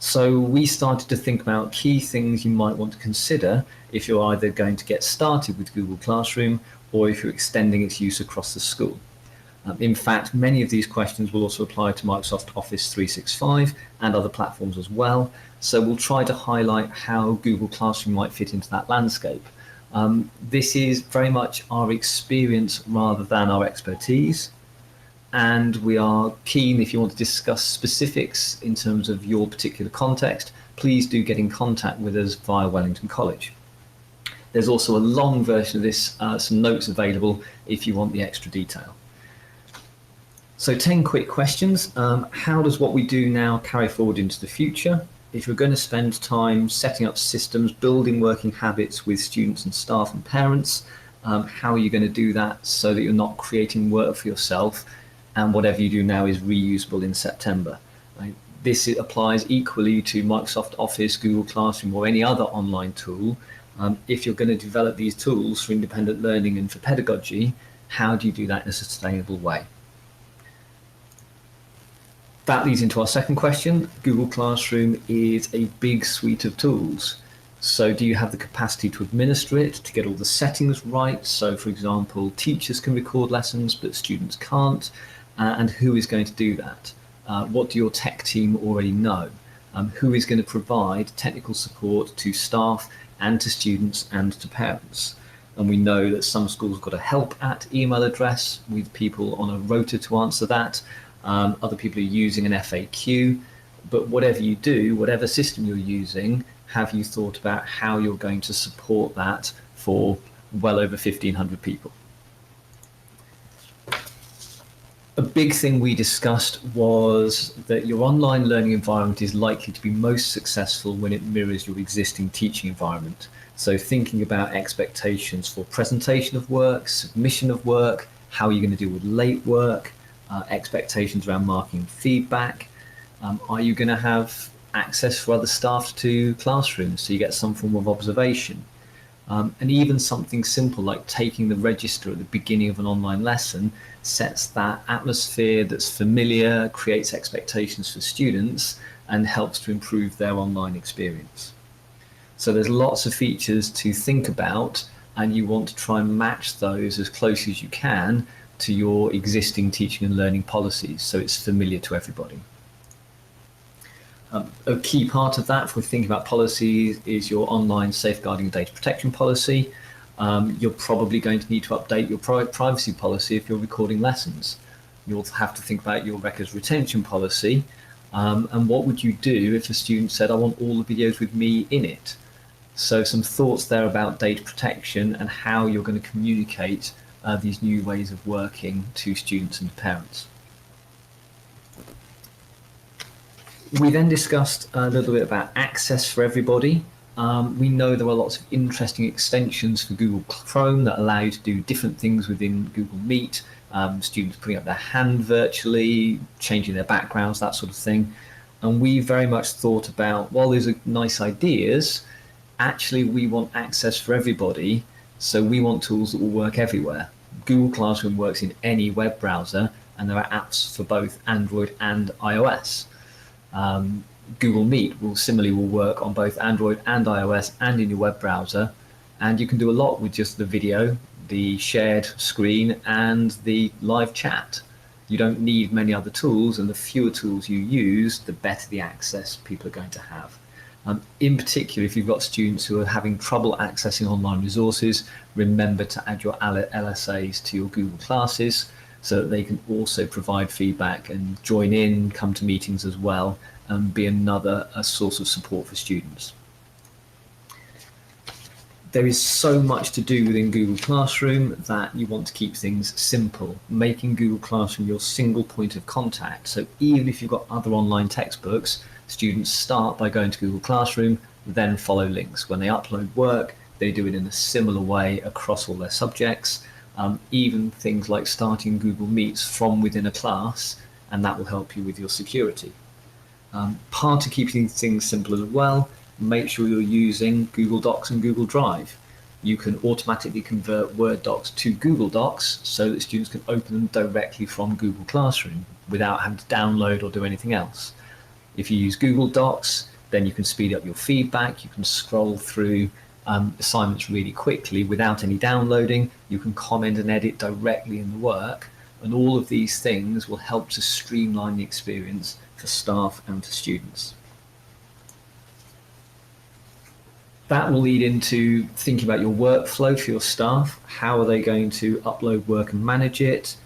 So we started to think about key things you might want to consider if you're either going to get started with Google Classroom or if you're extending its use across the school. In fact, many of these questions will also apply to Microsoft Office 365 and other platforms as well. So we'll try to highlight how Google Classroom might fit into that landscape. This is very much our experience rather than our expertise. and we are keen, if you want to discuss specifics in terms of your particular context, please do get in contact with us via Wellington College. There's also a long version of this, some notes available if you want the extra detail. So 10 quick questions. How does what we do now carry forward into the future? If you're going to spend time setting up systems, building working habits with students and staff and parents, how are you going to do that so that you're not creating work for yourself and whatever you do now is reusable in September? Right? This applies equally to Microsoft Office, Google Classroom, or any other online tool. If you're going to develop these tools for independent learning and for pedagogy, how do you do that in a sustainable way? That leads into our second question. Google Classroom is a big suite of tools. So do you have the capacity to administer it, to get all the settings right? So for example, teachers can record lessons, but students can't. And who is going to do that? What do your tech team already know? Who is going to provide technical support to staff and to students and to parents? And we know that some schools have got a help@ email address with people on a rota to answer that. Other people are using an FAQ. But whatever you do, whatever system you're using, have you thought about how you're going to support that for well over 1,500 people? A big thing we discussed was that your online learning environment is likely to be most successful when it mirrors your existing teaching environment. So thinking about expectations for presentation of work, submission of work, how you're going to deal with late work, expectations around marking feedback. Are you going to have access for other staff to classrooms so you get some form of observation? And even something simple like taking the register at the beginning of an online lesson sets that atmosphere that's familiar, creates expectations for students, and helps to improve their online experience. So there's lots of features to think about, and you want to try and match those as close as you can to your existing teaching and learning policies so it's familiar to everybody. A key part of that, if we're thinking about policies, is your online safeguarding data protection policy. You're probably going to need to update your privacy policy if you're recording lessons. You'll have to think about your records retention policy, and what would you do if a student said, I want all the videos with me in it? So some thoughts there about data protection and how you're going to communicate these new ways of working to students and parents. We then discussed a little bit about access for everybody. We know there are lots of interesting extensions for Google Chrome that allow you to do different things within Google Meet, students putting up their hand virtually, changing their backgrounds, that sort of thing. And we very much thought about, while these are nice ideas, actually we want access for everybody, so we want tools that will work everywhere. Google Classroom works in any web browser, and there are apps for both Android and iOS. Google Meet will similarly work on both Android and iOS and in your web browser, and you can do a lot with just the video, the shared screen, and the live chat. You don't need many other tools, and the fewer tools you use, the better the access people are going to have. In particular, if you've got students who are having trouble accessing online resources, remember to add your LSAs to your Google Classes so that they can also provide feedback and join in, come to meetings as well, and be another source of support for students. There is so much to do within Google Classroom that you want to keep things simple, making Google Classroom your single point of contact. So even if you've got other online textbooks, students start by going to Google Classroom, then follow links. When they upload work, they do it in a similar way across all their subjects. Even things like starting Google Meets from within a class, and that will help you with your security. Part of keeping things simple as well, make sure you're using Google Docs and Google Drive. You can automatically convert Word docs to Google Docs so that students can open them directly from Google Classroom without having to download or do anything else. If you use Google Docs, then you can speed up your feedback, you can scroll through assignments really quickly without any downloading, you can comment and edit directly in the work, and all of these things will help to streamline the experience for staff and for students. That will lead into thinking about your workflow for your staff. How are they going to upload work and manage it?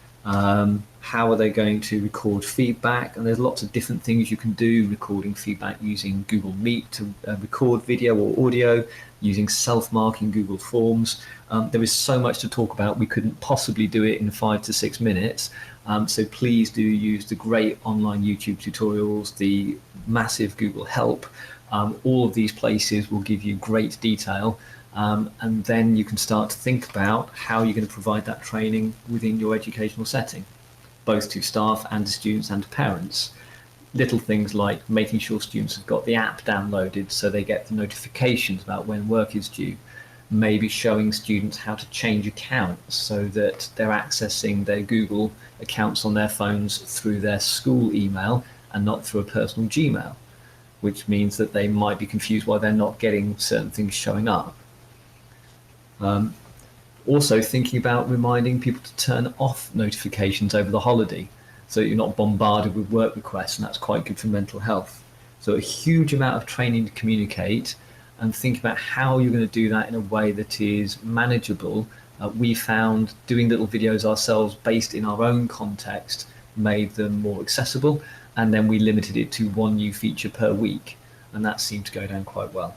How are they going to record feedback? And there's lots of different things you can do, recording feedback using Google Meet to record video or audio, using self-marking Google Forms. There is so much to talk about. We couldn't possibly do it in 5 to 6 minutes. So please do use the great online YouTube tutorials, the massive Google Help. All of these places will give you great detail. And then you can start to think about how you're going to provide that training within your educational setting, both to staff and to students and to parents. Little things like making sure students have got the app downloaded so they get the notifications about when work is due. Maybe showing students how to change accounts so that they're accessing their Google accounts on their phones through their school email and not through a personal Gmail, which means that they might be confused why they're not getting certain things showing up. Also thinking about reminding people to turn off notifications over the holiday so that you're not bombarded with work requests, and that's quite good for mental health. So a huge amount of training to communicate, and think about how you're going to do that in a way that is manageable. We found doing little videos ourselves based in our own context made them more accessible, and then we limited it to 1 new feature per week, and that seemed to go down quite well.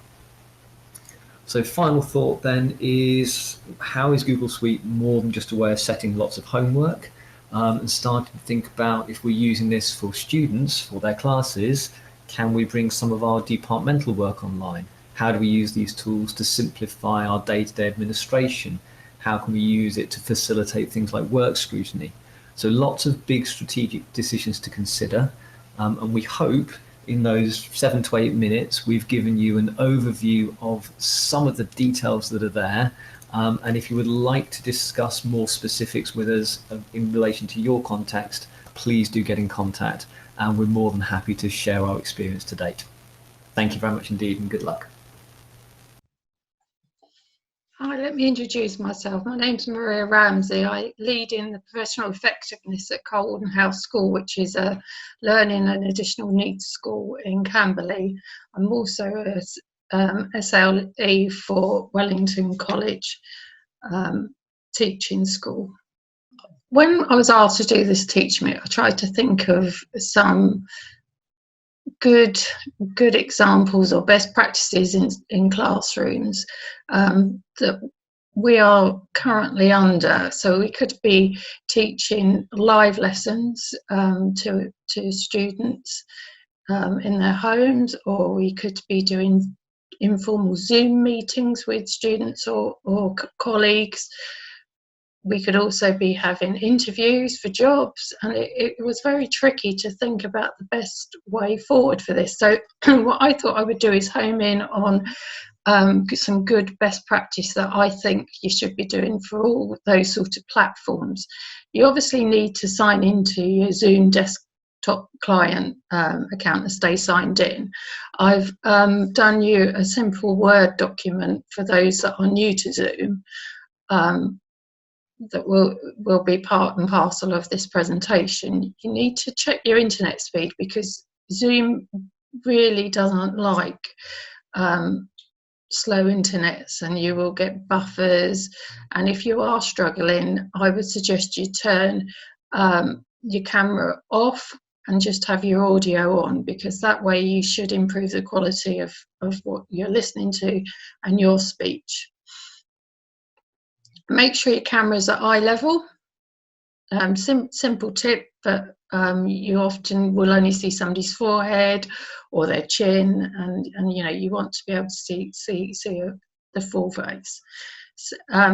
So final thought then is, how is Google Suite more than just a way of setting lots of homework? And starting to think about, if we're using this for students, for their classes, can we bring some of our departmental work online? How do we use these tools to simplify our day-to-day administration? How can we use it to facilitate things like work scrutiny? So lots of big strategic decisions to consider. And we hope in those 7 to 8 minutes, we've given you an overview of some of the details that are there. And if you would like to discuss more specifics with us in relation to your context, please do get in contact, and we're more than happy to share our experience to date. Thank you very much indeed, and good luck. Hi, let me introduce myself. My name's Maria Ramsey. I lead in the professional effectiveness at Colton House School, which is a learning and additional needs school in Camberley. I'm also a SLE for Wellington College teaching school. When I was asked to do this Teach Me, I tried to think of some good examples or best practices in classrooms that we are currently under. So we could be teaching live lessons to students in their homes, or we could be doing informal Zoom meetings with students or colleagues. We could also be having interviews for jobs, and it was very tricky to think about the best way forward for this. So what I thought I would do is home in on some good best practice that I think you should be doing for all those sort of platforms. You obviously need to sign into your Zoom desktop client account and stay signed in. I've done you a simple Word document for those that are new to Zoom. That will be part and parcel of this presentation. You need to check your internet speed, because Zoom really doesn't like slow internets, and you will get buffers. And if you are struggling, I would suggest you turn your camera off and just have your audio on, because that way you should improve the quality of what you're listening to and your speech. Make sure your camera's at eye level. Simple tip, but you often will only see somebody's forehead or their chin, and you know, you want to be able to see the full face.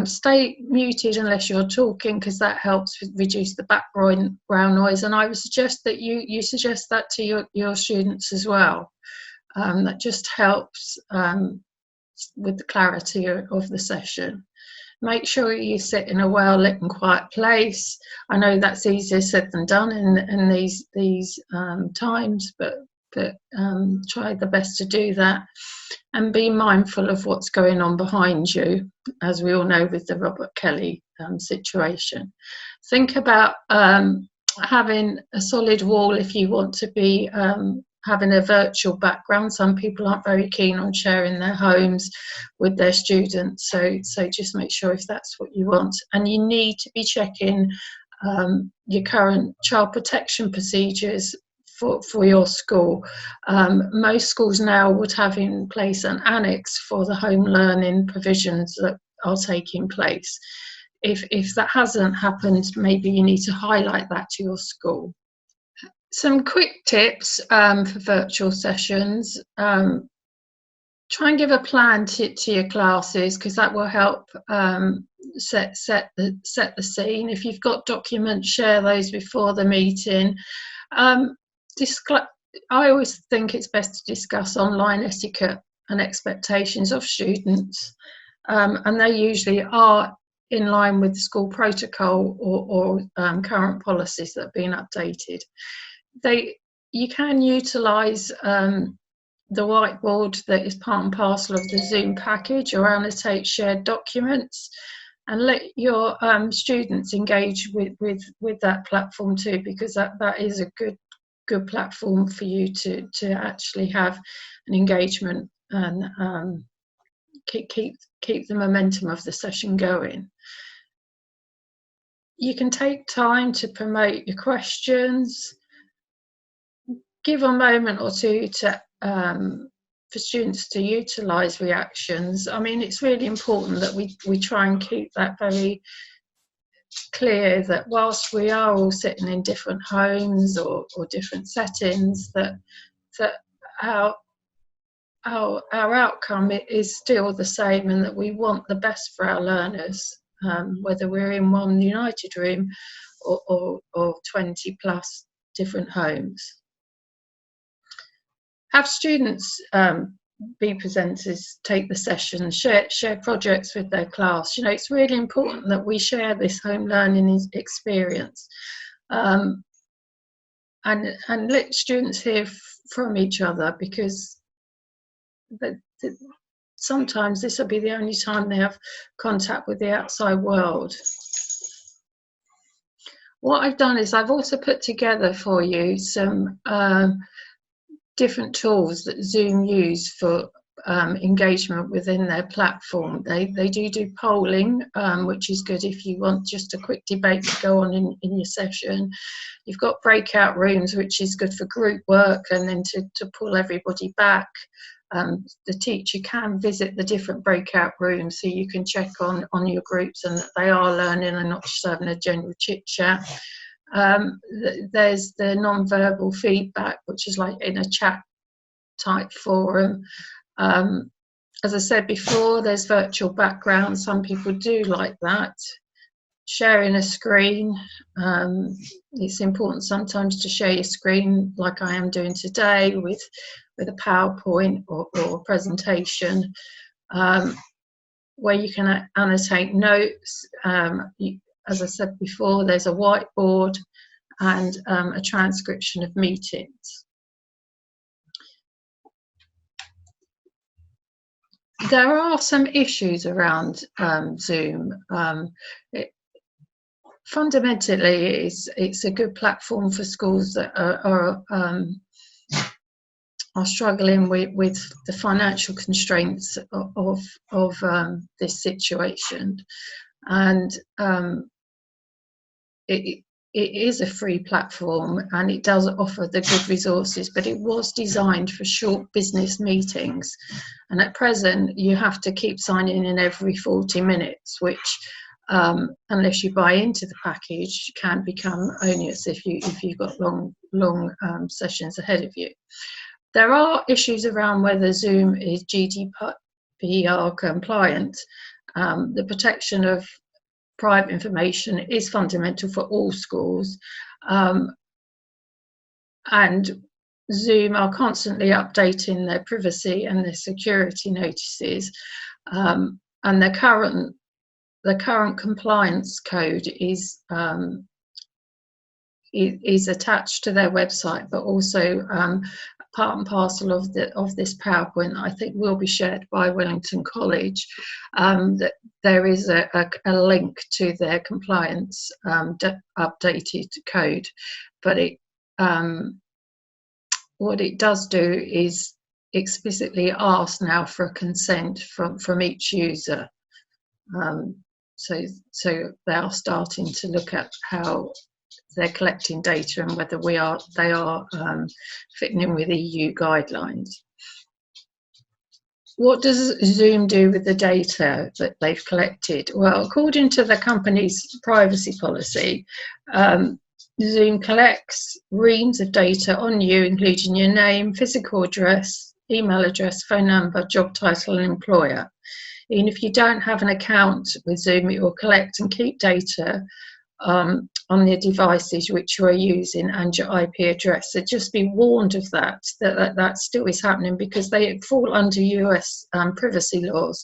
Stay muted unless you're talking, because that helps reduce the background noise. And I would suggest that you suggest that to your students as well. That just helps with the clarity of the session. Make sure you sit in a well-lit and quiet place. I know that's easier said than done in these times, but try the best to do that, and be mindful of what's going on behind you, as we all know with the Robert Kelly situation. Think about having a solid wall if you want to be having a virtual background. Some people aren't very keen on sharing their homes with their students, so just make sure if that's what you want. And you need to be checking your current child protection procedures for your school. Most schools now would have in place an annex for the home learning provisions that are taking place. If that hasn't happened, maybe you need to highlight that to your school. Some quick tips for virtual sessions. Try and give a plan to your classes, because that will help set the scene. If you've got documents, share those before the meeting. I always think it's best to discuss online etiquette and expectations of students, and they usually are in line with school protocol or current policies that have been updated. You can utilise the whiteboard that is part and parcel of the Zoom package, or annotate shared documents, and let your students engage with that platform too, because that is a good platform for you to actually have an engagement and keep the momentum of the session going. You can take time to promote your questions. Give a moment or two to for students to utilise reactions. I mean, it's really important that we try and keep that very clear, that whilst we are all sitting in different homes or different settings, that our outcome is still the same, and that we want the best for our learners, whether we're in one united room or 20 plus different homes. Have students be presenters, take the sessions, share projects with their class. You know, it's really important that we share this home learning experience, and let students hear from each other, because sometimes this will be the only time they have contact with the outside world. What I've done is I've also put together for you some different tools that Zoom use for engagement within their platform. They do polling, which is good if you want just a quick debate to go on in your session. You've got breakout rooms, which is good for group work, and then to pull everybody back. The teacher can visit the different breakout rooms, so you can check on your groups and that they are learning and not just having a general chit chat. There's the non-verbal feedback, which is like in a chat type forum. As I said before, there's virtual backgrounds. Some people do like that. Sharing a screen. It's important sometimes to share your screen, like I am doing today, with a PowerPoint or a presentation, where you can annotate notes. As I said before, there's a whiteboard and a transcription of meetings. There are some issues around Zoom. Fundamentally, it's a good platform for schools that are struggling with the financial constraints of this situation, and it is a free platform, and it does offer the good resources, but it was designed for short business meetings, and at present you have to keep signing in every 40 minutes, which unless you buy into the package can become onerous if you've got long sessions ahead of you. There are issues around whether Zoom is GDPR compliant. The protection of private information is fundamental for all schools, and Zoom are constantly updating their privacy and their security notices, and the current compliance code is attached to their website, but also part and parcel of this PowerPoint I think will be shared by Wellington College. That there is a link to their compliance updated code, but what it does do is explicitly ask now for a consent from each user. So they are starting to look at how they're collecting data and whether they are fitting in with EU guidelines. What does Zoom do with the data that they've collected? Well, according to the company's privacy policy, Zoom collects reams of data on you, including your name, physical address, email address, phone number, job title, and employer. And if you don't have an account with Zoom, it will collect and keep data on the devices which you are using and your IP address. So just be warned of that still is happening, because they fall under US privacy laws,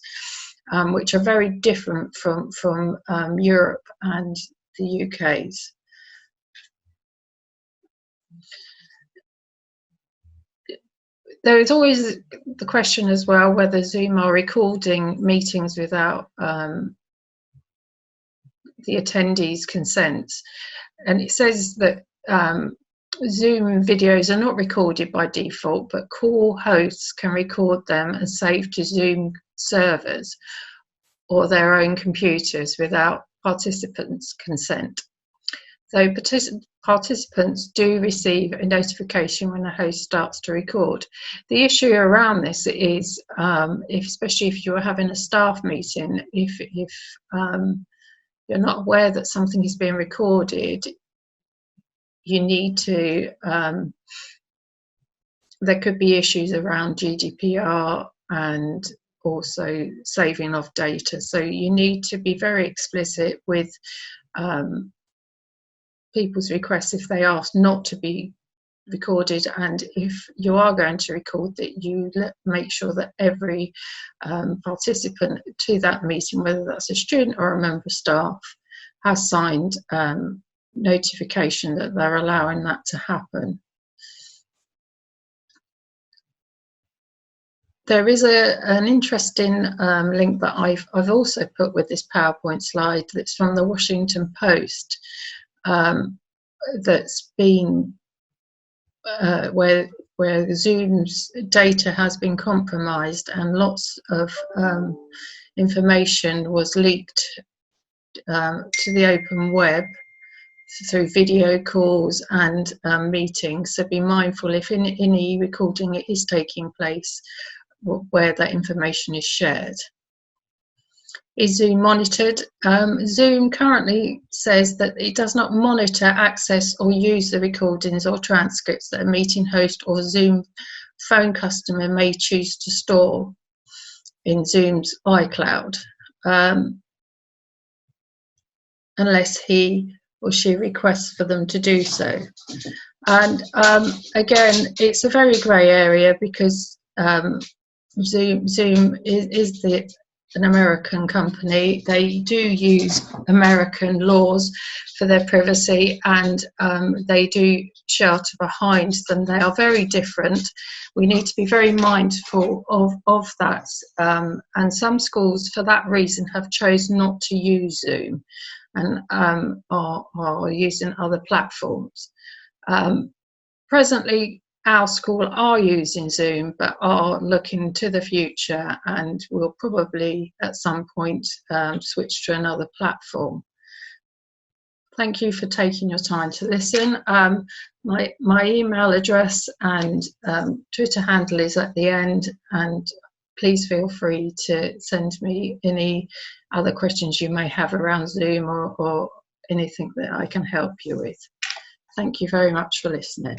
which are very different from Europe and the UK's. There is always the question as well whether Zoom are recording meetings without the attendees' consent. And it says that Zoom videos are not recorded by default, but call hosts can record them and save to Zoom servers or their own computers without participants' consent. So participants do receive a notification when the host starts to record. The issue around this is, especially if you're having a staff meeting, if you're not aware that something is being recorded, you need to, there could be issues around GDPR and also saving of data. So you need to be very explicit with people's requests if they ask not to be recorded, and if you are going to record, that you make sure that every participant to that meeting, whether that's a student or a member of staff, has signed notification that they're allowing that to happen. There is an interesting link that I've also put with this PowerPoint slide that's from the Washington Post, that's been where Zoom's data has been compromised and lots of information was leaked to the open web through video calls and meetings. So be mindful if any recording is taking place where that information is shared. Is Zoom monitored? Zoom currently says that it does not monitor, access or use the recordings or transcripts that a meeting host or Zoom phone customer may choose to store in Zoom's iCloud, unless he or she requests for them to do so. And again, it's a very grey area, because Zoom is an American company. They do use American laws for their privacy, and they do shelter behind them. They are very different. We need to be very mindful of that. And some schools, for that reason, have chosen not to use Zoom and are using other platforms. Presently, our school are using Zoom, but are looking to the future and will probably at some point switch to another platform. Thank you for taking your time to listen. My email address and Twitter handle is at the end, and please feel free to send me any other questions you may have around Zoom or anything that I can help you with. Thank you very much for listening.